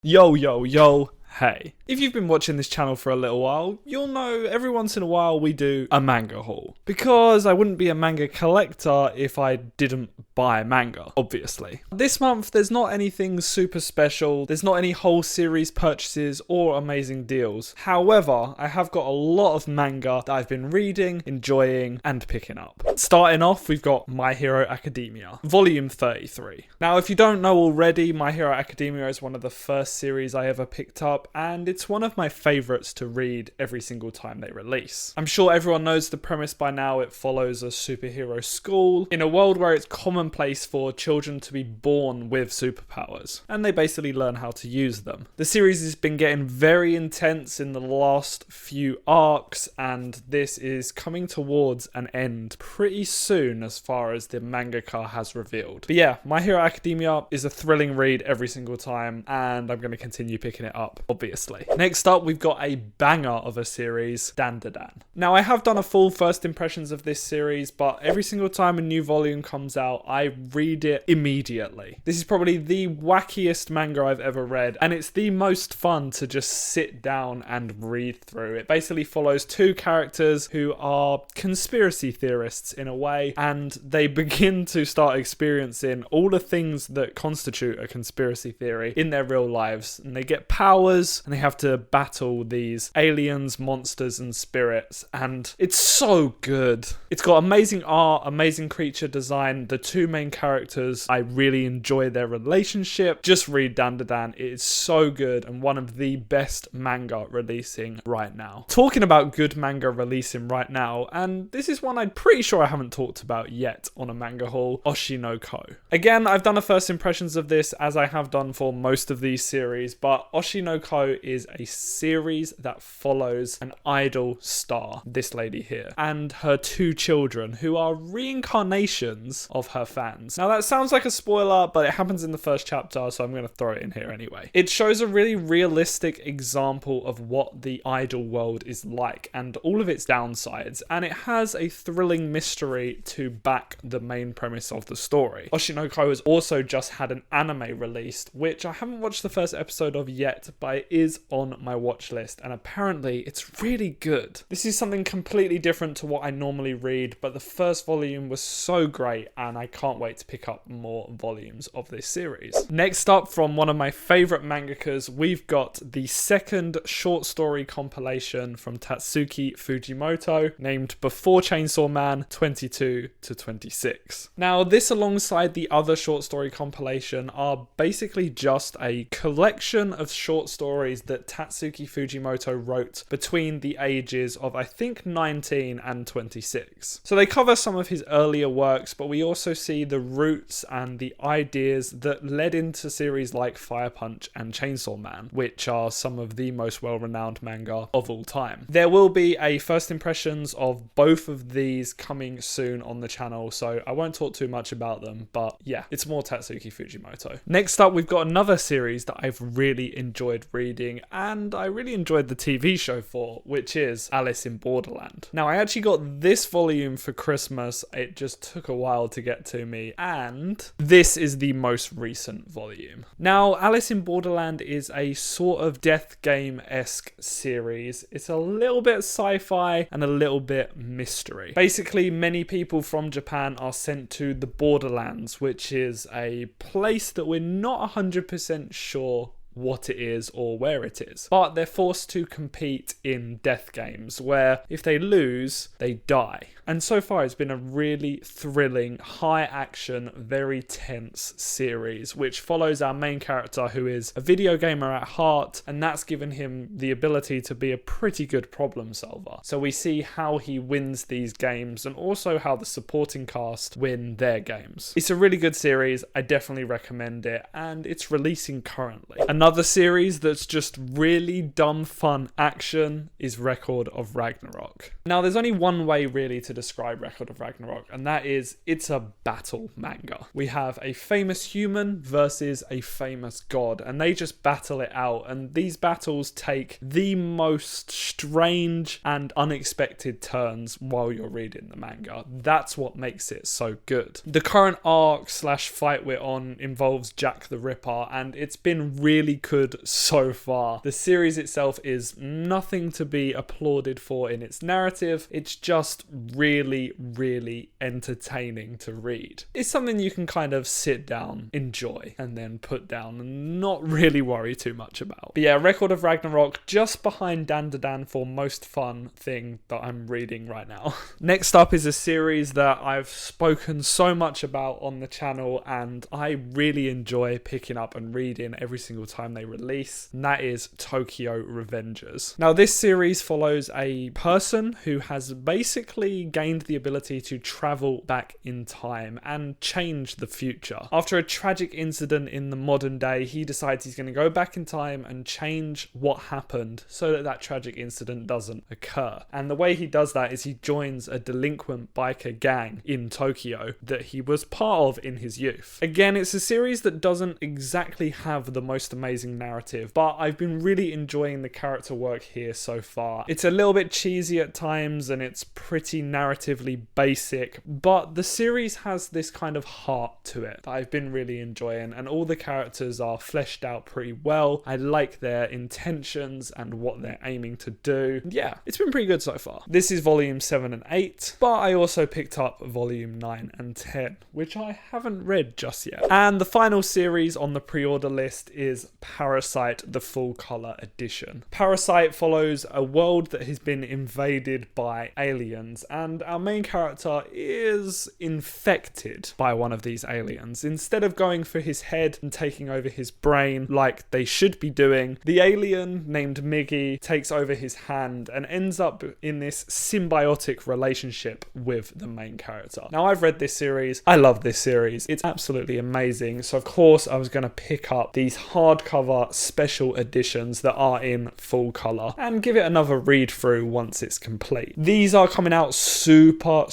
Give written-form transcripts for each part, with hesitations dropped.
Yo, yo, yo, hey. If you've been watching this channel for a little while, you'll know every once in a while we do a manga haul. Because I wouldn't be a manga collector if I didn't buy manga, obviously. This month, there's not anything super special. There's not any whole series purchases or amazing deals. However, I have got a lot of manga that I've been reading, enjoying, and picking up. Starting off, we've got My Hero Academia, volume 33. Now, if you don't know already, My Hero Academia is one of the first series I ever picked up, and it's one of my favorites to read every single time they release. I'm sure everyone knows the premise by now. It follows a superhero school in a world where it's commonplace for children to be born with superpowers, and they basically learn how to use them. The series has been getting very intense in the last few arcs, and this is coming towards an end pretty soon as far as the mangaka has revealed. But yeah, My Hero Academia is a thrilling read every single time, and I'm going to continue picking it up, obviously. Next up, we've got a banger of a series, Dandadan. Now, I have done a full first impressions of this series, but every single time a new volume comes out, I read it immediately. This is probably the wackiest manga I've ever read, and it's the most fun to just sit down and read through. It basically follows two characters who are conspiracy theorists in a way, and they begin to start experiencing all the things that constitute a conspiracy theory in their real lives, and they get powers, and they have to battle these aliens, monsters, and spirits, and it's so good. It's got amazing art, amazing creature design. The two main characters, I really enjoy their relationship. Just read Dandadan. It is so good and one of the best manga releasing right now. Talking about good manga releasing right now, and this is one I'm pretty sure I haven't talked about yet on a manga haul, Oshi no Ko. Again, I've done a first impressions of this as I have done for most of these series, but Oshi no Ko is a series that follows an idol star, this lady here, and her two children who are reincarnations of her fans. Now that sounds like a spoiler, but it happens in the first chapter, so I'm going to throw it in here anyway. It shows a really realistic example of what the idol world is like and all of its downsides, and it has a thrilling mystery to back the main premise of the story. Oshi no Ko has also just had an anime released, which I haven't watched the first episode of yet, but it is on my watch list, and apparently it's really good. This is something completely different to what I normally read, but the first volume was so great, and I can't wait to pick up more volumes of this series. Next up, from one of my favorite mangakas, we've got the second short story compilation from Tatsuki Fujimoto, named Before Chainsaw Man 22 to 26. Now, this alongside the other short story compilation are basically just a collection of short stories that Tatsuki Fujimoto wrote between the ages of, I think, 19 and 26. So they cover some of his earlier works, but we also see the roots and the ideas that led into series like Fire Punch and Chainsaw Man, which are some of the most well-renowned manga of all time. There will be a first impressions of both of these coming soon on the channel, so I won't talk too much about them, but yeah, it's more Tatsuki Fujimoto. Next up, we've got another series that I've really enjoyed reading, and I really enjoyed the TV show for, which is Alice in Borderland. Now, I actually got this volume for Christmas. It just took a while to get to me, and this is the most recent volume. Now, Alice in Borderland is a sort of death game-esque series. It's a little bit sci-fi and a little bit mystery. Basically, many people from Japan are sent to the Borderlands, which is a place that we're not 100% sure what it is or where it is, but they're forced to compete in death games where if they lose, they die. And so far it's been a really thrilling, high action, very tense series which follows our main character, who is a video gamer at heart, and that's given him the ability to be a pretty good problem solver. So we see how he wins these games and also how the supporting cast win their games. It's a really good series. I definitely recommend it, and it's releasing currently. Another series that's just really dumb fun action is Record of Ragnarok. Now, there's only one way really to describe Record of Ragnarok, and that is, it's a battle manga. We have a famous human versus a famous god, and they just battle it out, and these battles take the most strange and unexpected turns while you're reading the manga. That's what makes it so good. The current arc slash fight we're on involves Jack the Ripper, and it's been really good so far. The series itself is nothing to be applauded for in its narrative. It's just really, really entertaining to read. It's something you can kind of sit down, enjoy, and then put down and not really worry too much about. But yeah, Record of Ragnarok, just behind Dandadan for most fun thing that I'm reading right now. Next up is a series that I've spoken so much about on the channel, and I really enjoy picking up and reading every single time they release, and that is Tokyo Revengers. Now, this series follows a person who has basically gained the ability to travel back in time and change the future. After a tragic incident in the modern day, he decides he's going to go back in time and change what happened so that that tragic incident doesn't occur. And the way he does that is he joins a delinquent biker gang in Tokyo that he was part of in his youth. Again, it's a series that doesn't exactly have the most amazing narrative, but I've been really enjoying the character work here so far. It's a little bit cheesy at times and it's pretty narratively basic, but the series has this kind of heart to it that I've been really enjoying, and all the characters are fleshed out pretty well. I like their intentions and what they're aiming to do. Yeah, it's been pretty good so far. This is volume 7 and 8, but I also picked up volume 9 and 10, which I haven't read just yet. And the final series on the pre-order list is Parasite, the full color edition. Parasite follows a world that has been invaded by aliens, and our main character is infected by one of these aliens. Instead of going for his head and taking over his brain like they should be doing, the alien named Miggy takes over his hand and ends up in this symbiotic relationship with the main character. Now, I've read this series. I love this series. It's absolutely amazing. So of course I was going to pick up these hardcover special editions that are in full color and give it another read through once it's complete. These are coming out super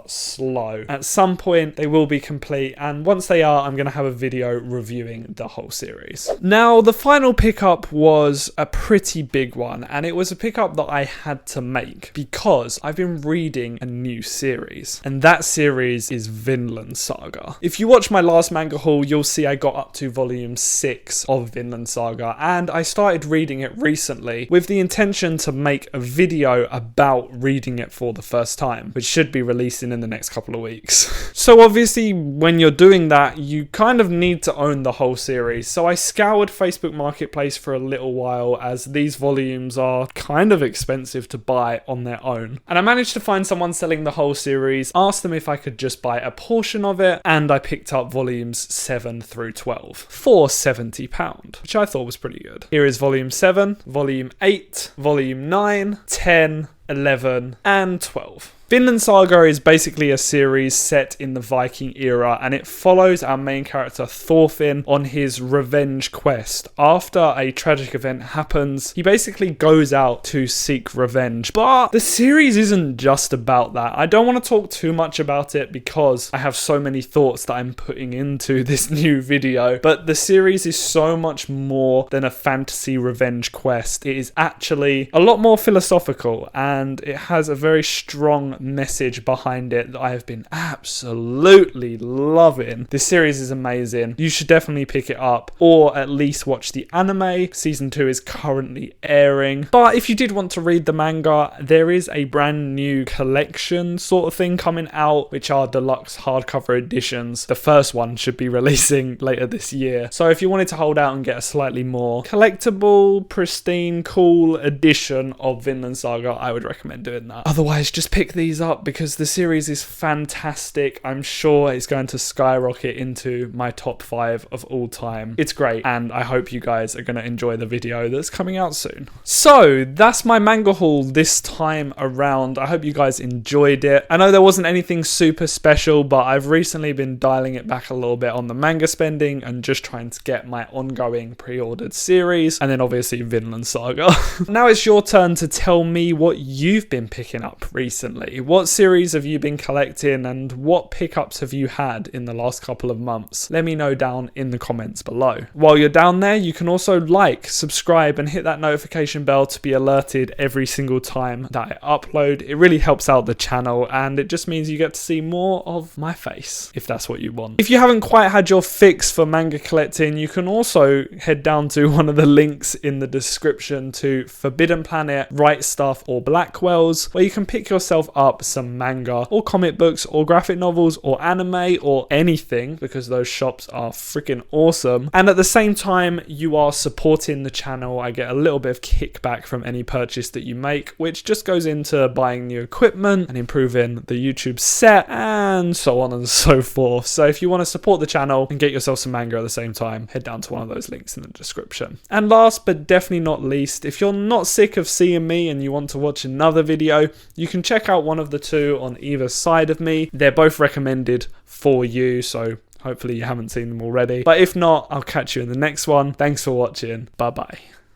slow. At some point they will be complete, and once they are, I'm going to have a video reviewing the whole series. Now, the final pickup was a pretty big one, and it was a pickup that I had to make because I've been reading a new series, and that series is Finland Saga. If you watch my last manga haul, you'll see I got up to volume 6 of Finland Saga, and I started reading it recently with the intention to make a video about reading it for the first time, which should be releasing in the next couple of weeks. So obviously when you're doing that, you kind of need to own the whole series. So I scoured Facebook Marketplace for a little while, as these volumes are kind of expensive to buy on their own. And I managed to find someone selling the whole series, asked them if I could just buy a portion of it, and I picked up volumes 7 through 12 for £70, which I thought was pretty good. Here is volume 7, volume 8, volume 9, 10, 11, and 12. Finland Saga is basically a series set in the Viking era, and it follows our main character Thorfinn on his revenge quest. After a tragic event happens, he basically goes out to seek revenge. But the series isn't just about that. I don't want to talk too much about it because I have so many thoughts that I'm putting into this new video, but the series is so much more than a fantasy revenge quest. It is actually a lot more philosophical, and it has a very strong message behind it that I have been absolutely loving. This series is amazing. You should definitely pick it up, or at least watch the anime. Season 2 is currently airing. But if you did want to read the manga, there is a brand new collection sort of thing coming out, which are deluxe hardcover editions. The first one should be releasing later this year. So if you wanted to hold out and get a slightly more collectible, pristine, cool edition of Finland Saga, I would recommend doing that. Otherwise, just pick these up because the series is fantastic. I'm sure it's going to skyrocket into my top 5 of all time. It's great, and I hope you guys are going to enjoy the video that's coming out soon. So that's my manga haul this time around. I hope you guys enjoyed it. I know there wasn't anything super special, but I've recently been dialing it back a little bit on the manga spending and just trying to get my ongoing pre-ordered series, and then obviously Vinland Saga. Now it's your turn to tell me what you've been picking up recently. Finally, what series have you been collecting and what pickups have you had in the last couple of months? Let me know down in the comments below. While you're down there, you can also like, subscribe and hit that notification bell to be alerted every single time that I upload. It really helps out the channel and it just means you get to see more of my face, if that's what you want. If you haven't quite had your fix for manga collecting, you can also head down to one of the links in the description to Forbidden Planet, Right Stuff or Blackwell's, where you can pick yourself up some manga or comic books or graphic novels or anime or anything, because those shops are freaking awesome. And at the same time, you are supporting the channel. I get a little bit of kickback from any purchase that you make, which just goes into buying new equipment and improving the YouTube set and so on and so forth. So if you want to support the channel and get yourself some manga at the same time, head down to one of those links in the description. And last but definitely not least, if you're not sick of seeing me and you want to watch another video, you can check out one of the two on either side of me. They're both recommended for you, so hopefully you haven't seen them already. But if not, I'll catch you in the next one. Thanks for watching. Bye bye.